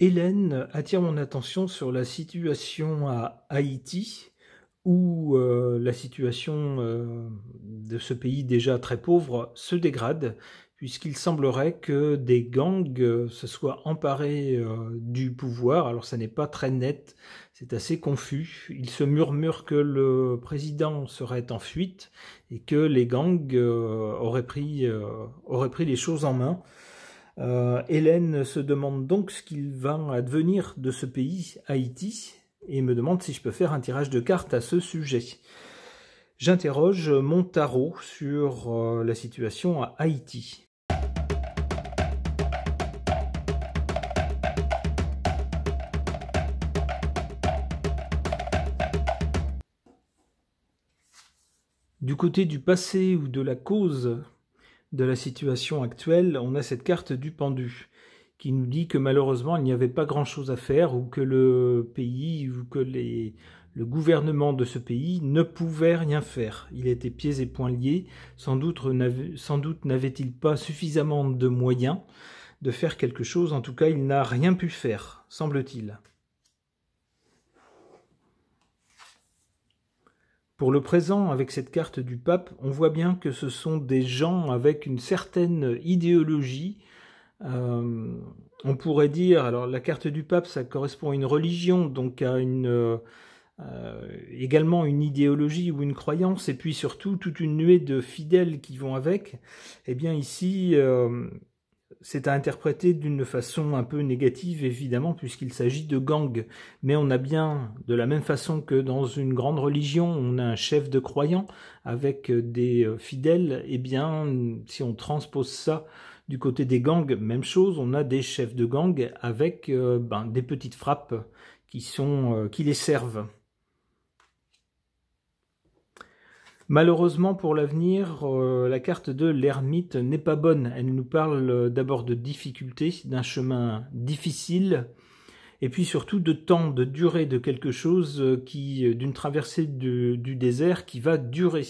Hélène attire mon attention sur la situation à Haïti, où la situation de ce pays déjà très pauvre se dégrade, puisqu'il semblerait que des gangs se soient emparés du pouvoir. Alors ça n'est pas très net, c'est assez confus. Il se murmure que le président serait en fuite et que les gangs auraient pris les choses en main. Hélène se demande donc ce qu'il va advenir de ce pays, Haïti, et me demande si je peux faire un tirage de cartes à ce sujet. J'interroge mon tarot sur la situation à Haïti. Du côté du passé ou de la cause de la situation actuelle, on a cette carte du pendu qui nous dit que malheureusement il n'y avait pas grand-chose à faire, ou que le pays ou que le gouvernement de ce pays ne pouvait rien faire. Il était pieds et poings liés, sans doute n'avait-il pas suffisamment de moyens de faire quelque chose. En tout cas, il n'a rien pu faire, semble-t-il. Pour le présent, avec cette carte du pape, on voit bien que ce sont des gens avec une certaine idéologie. On pourrait dire, alors la carte du pape, ça correspond à une religion, donc à également une idéologie ou une croyance, et puis surtout toute une nuée de fidèles qui vont avec. Eh bien ici, c'est à interpréter d'une façon un peu négative, évidemment, puisqu'il s'agit de gangs. Mais on a bien, de la même façon que dans une grande religion, on a un chef de croyants avec des fidèles. Eh bien, si on transpose ça du côté des gangs, même chose, on a des chefs de gang avec des petites frappes qui les servent. Malheureusement pour l'avenir, la carte de l'ermite n'est pas bonne. Elle nous parle d'abord de difficultés, d'un chemin difficile, et puis surtout de temps, de durée de quelque chose d'une traversée du désert qui va durer.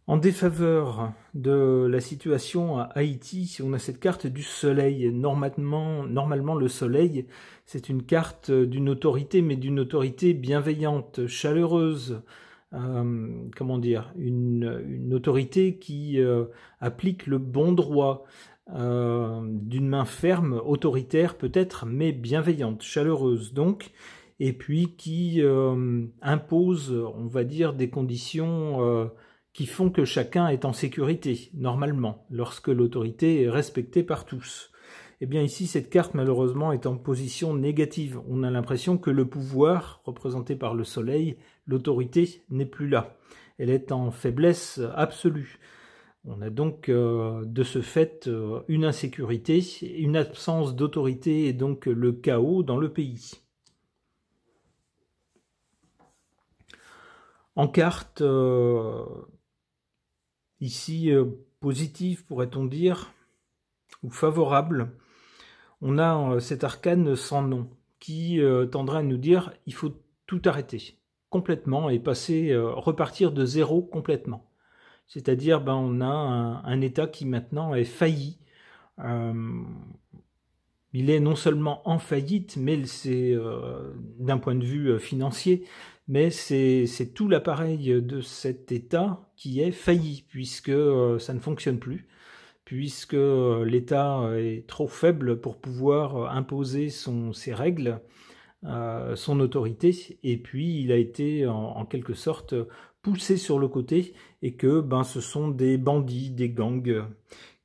En défaveur de la situation à Haïti, on a cette carte du soleil. Normalement, le soleil, c'est une carte d'une autorité, mais d'une autorité bienveillante, chaleureuse. Comment dire, une autorité qui applique le bon droit, d'une main ferme, autoritaire peut-être, mais bienveillante, chaleureuse donc, et puis qui impose, on va dire, des conditions qui font que chacun est en sécurité, normalement, lorsque l'autorité est respectée par tous. Eh bien ici, cette carte, malheureusement, est en position négative. On a l'impression que le pouvoir, représenté par le soleil, l'autorité, n'est plus là. Elle est en faiblesse absolue. On a donc, de ce fait, une insécurité, une absence d'autorité et donc le chaos dans le pays. En carte, ici, positive, pourrait-on dire, ou favorable, on a cet arcane sans nom, qui tendrait à nous dire il faut tout arrêter, complètement, et repartir de zéro complètement. C'est-à-dire, on a un État qui maintenant est failli. Il est non seulement en faillite, mais c'est d'un point de vue financier, mais c'est tout l'appareil de cet État qui est failli, puisque ça ne fonctionne plus, puisque l'État est trop faible pour pouvoir imposer ses règles, son autorité, et puis il a été en quelque sorte poussé sur le côté, et que ce sont des bandits, des gangs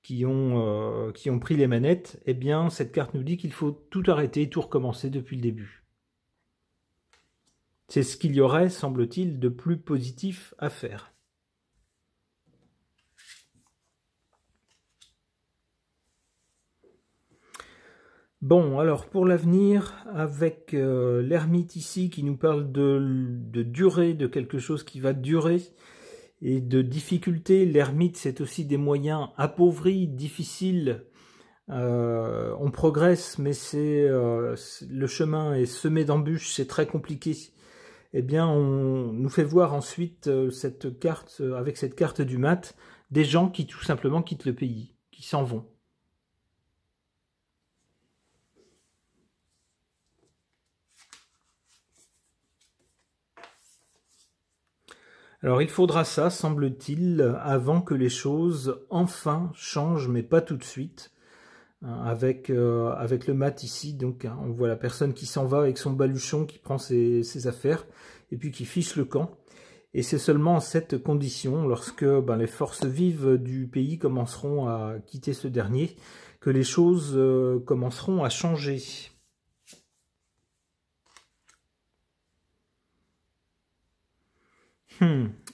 qui ont pris les manettes. Eh bien, cette carte nous dit qu'il faut tout arrêter, tout recommencer depuis le début. C'est ce qu'il y aurait, semble-t-il, de plus positif à faire. Bon, alors pour l'avenir, avec l'ermite ici qui nous parle de durée, de quelque chose qui va durer, et de difficultés. L'ermite, c'est aussi des moyens appauvris, difficiles. On progresse, mais le chemin est semé d'embûches, c'est très compliqué. Eh bien, on nous fait voir ensuite cette carte, avec cette carte du mat, des gens qui tout simplement quittent le pays, qui s'en vont. Alors il faudra ça, semble-t-il, avant que les choses enfin changent, mais pas tout de suite. Avec le mat ici, donc on voit la personne qui s'en va avec son baluchon, qui prend ses affaires, et puis qui fiche le camp. Et c'est seulement en cette condition, lorsque les forces vives du pays commenceront à quitter ce dernier, que les choses commenceront à changer.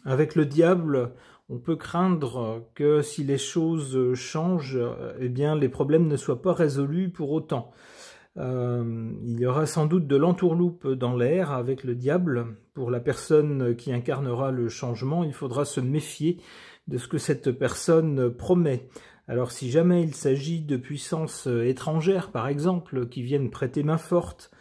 Avec le diable, on peut craindre que si les choses changent, eh bien les problèmes ne soient pas résolus pour autant. Il y aura sans doute de l'entourloupe dans l'air avec le diable. Pour la personne qui incarnera le changement, il faudra se méfier de ce que cette personne promet. Alors si jamais il s'agit de puissances étrangères, par exemple, qui viennent prêter main forte,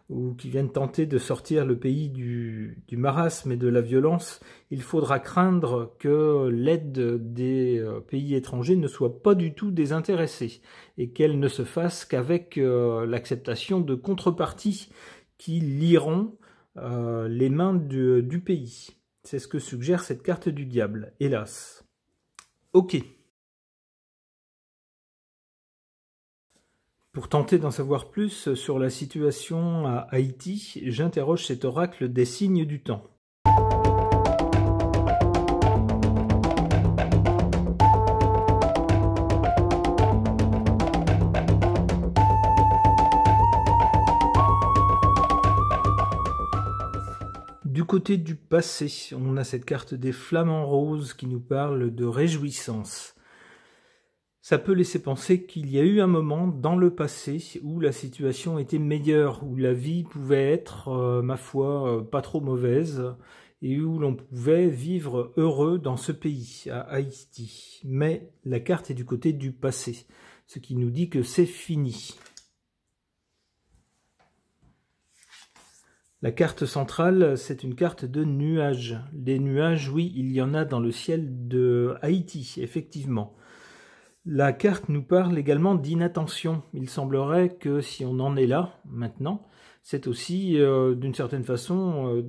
ou qui viennent tenter de sortir le pays du marasme et de la violence, il faudra craindre que l'aide des pays étrangers ne soit pas du tout désintéressée et qu'elle ne se fasse qu'avec l'acceptation de contreparties qui lieront les mains du pays. C'est ce que suggère cette carte du diable, hélas. Ok. Pour tenter d'en savoir plus sur la situation à Haïti, j'interroge cet oracle des signes du temps. Du côté du passé, on a cette carte des flamants roses qui nous parle de réjouissance. Ça peut laisser penser qu'il y a eu un moment dans le passé où la situation était meilleure, où la vie pouvait être, ma foi, pas trop mauvaise, et où l'on pouvait vivre heureux dans ce pays, à Haïti. Mais la carte est du côté du passé, ce qui nous dit que c'est fini. La carte centrale, c'est une carte de nuages. Les nuages, oui, il y en a dans le ciel de Haïti, effectivement. La carte nous parle également d'inattention. Il semblerait que si on en est là, maintenant, c'est aussi, d'une certaine façon,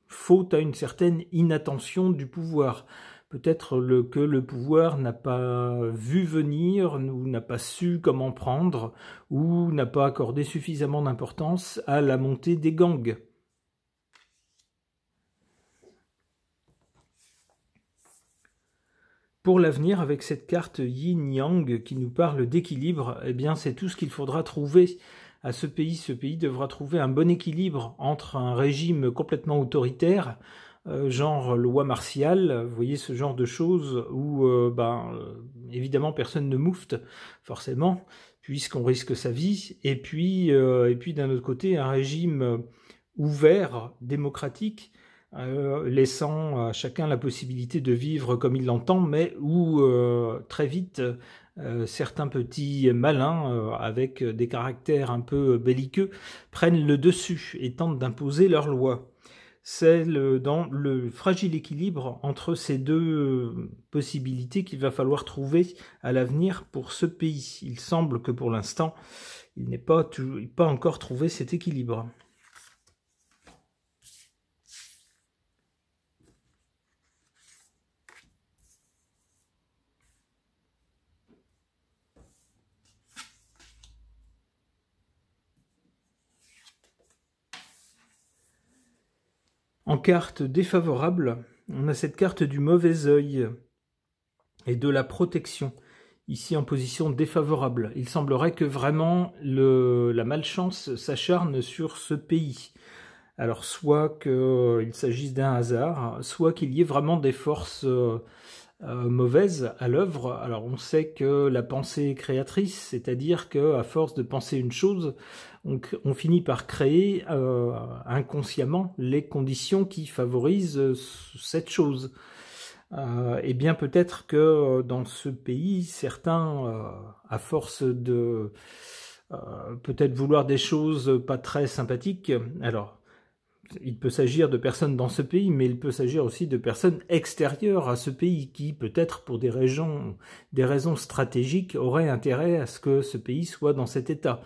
faute à une certaine inattention du pouvoir. Peut-être que le pouvoir n'a pas vu venir, ou n'a pas su comment prendre, ou n'a pas accordé suffisamment d'importance à la montée des gangs. Pour l'avenir, avec cette carte Yin-Yang qui nous parle d'équilibre, eh bien c'est tout ce qu'il faudra trouver à ce pays. Ce pays devra trouver un bon équilibre entre un régime complètement autoritaire, genre loi martiale, vous voyez ce genre de choses où évidemment personne ne moufte, forcément, puisqu'on risque sa vie, et puis d'un autre côté un régime ouvert, démocratique, laissant à chacun la possibilité de vivre comme il l'entend, mais où très vite certains petits malins avec des caractères un peu belliqueux prennent le dessus et tentent d'imposer leurs lois. C'est dans le fragile équilibre entre ces deux possibilités qu'il va falloir trouver à l'avenir pour ce pays. Il semble que pour l'instant, il n'est pas encore trouvé cet équilibre. En carte défavorable, on a cette carte du mauvais œil et de la protection, ici en position défavorable. Il semblerait que vraiment la malchance s'acharne sur ce pays. Alors soit qu'il s'agisse d'un hasard, soit qu'il y ait vraiment des forces mauvaise à l'œuvre. Alors on sait que la pensée est créatrice, c'est-à-dire qu'à force de penser une chose, on finit par créer inconsciemment les conditions qui favorisent cette chose. Et bien peut-être que dans ce pays, certains, à force de peut-être vouloir des choses pas très sympathiques, alors il peut s'agir de personnes dans ce pays, mais il peut s'agir aussi de personnes extérieures à ce pays qui, peut-être pour des raisons stratégiques, auraient intérêt à ce que ce pays soit dans cet état.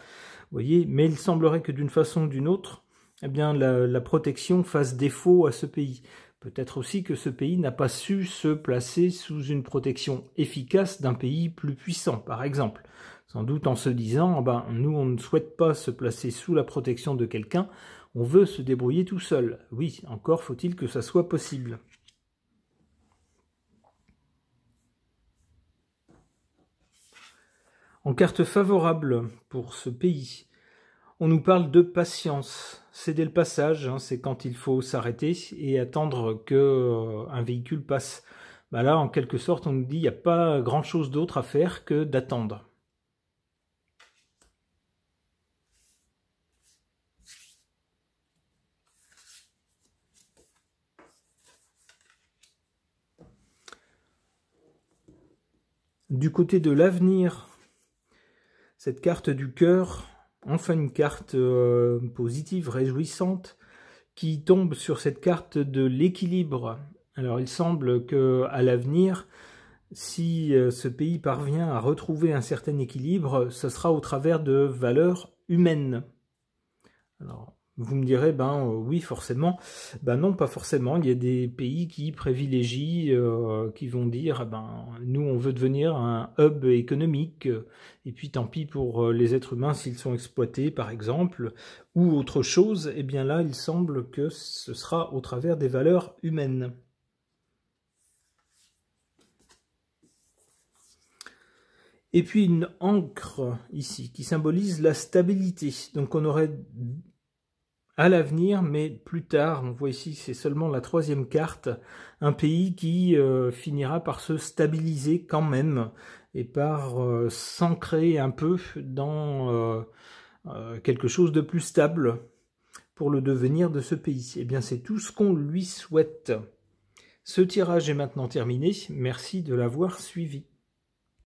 Vous voyez, mais il semblerait que d'une façon ou d'une autre, eh bien, la protection fasse défaut à ce pays. Peut-être aussi que ce pays n'a pas su se placer sous une protection efficace d'un pays plus puissant, par exemple. Sans doute en se disant, ben, nous on ne souhaite pas se placer sous la protection de quelqu'un, on veut se débrouiller tout seul. Oui, encore faut-il que ça soit possible. En carte favorable pour ce pays, on nous parle de patience. Céder le passage, hein, c'est quand il faut s'arrêter et attendre qu'un véhicule passe. Bah là, en quelque sorte, on nous dit qu'il n'y a pas grand-chose d'autre à faire que d'attendre. Du côté de l'avenir, cette carte du cœur, enfin une carte positive, réjouissante, qui tombe sur cette carte de l'équilibre. Alors il semble qu'à l'avenir, si ce pays parvient à retrouver un certain équilibre, ce sera au travers de valeurs humaines. Alors, vous me direz, ben oui, forcément. Ben non, pas forcément. Il y a des pays qui privilégient, qui vont dire, ben nous, on veut devenir un hub économique, et puis tant pis pour les êtres humains s'ils sont exploités, par exemple, ou autre chose. Eh bien là, il semble que ce sera au travers des valeurs humaines. Et puis une ancre ici, qui symbolise la stabilité. Donc on aurait à l'avenir, mais plus tard, on voit ici, c'est seulement la 3e carte, un pays qui finira par se stabiliser quand même, et par s'ancrer un peu dans quelque chose de plus stable pour le devenir de ce pays. Eh bien, c'est tout ce qu'on lui souhaite. Ce tirage est maintenant terminé. Merci de l'avoir suivi.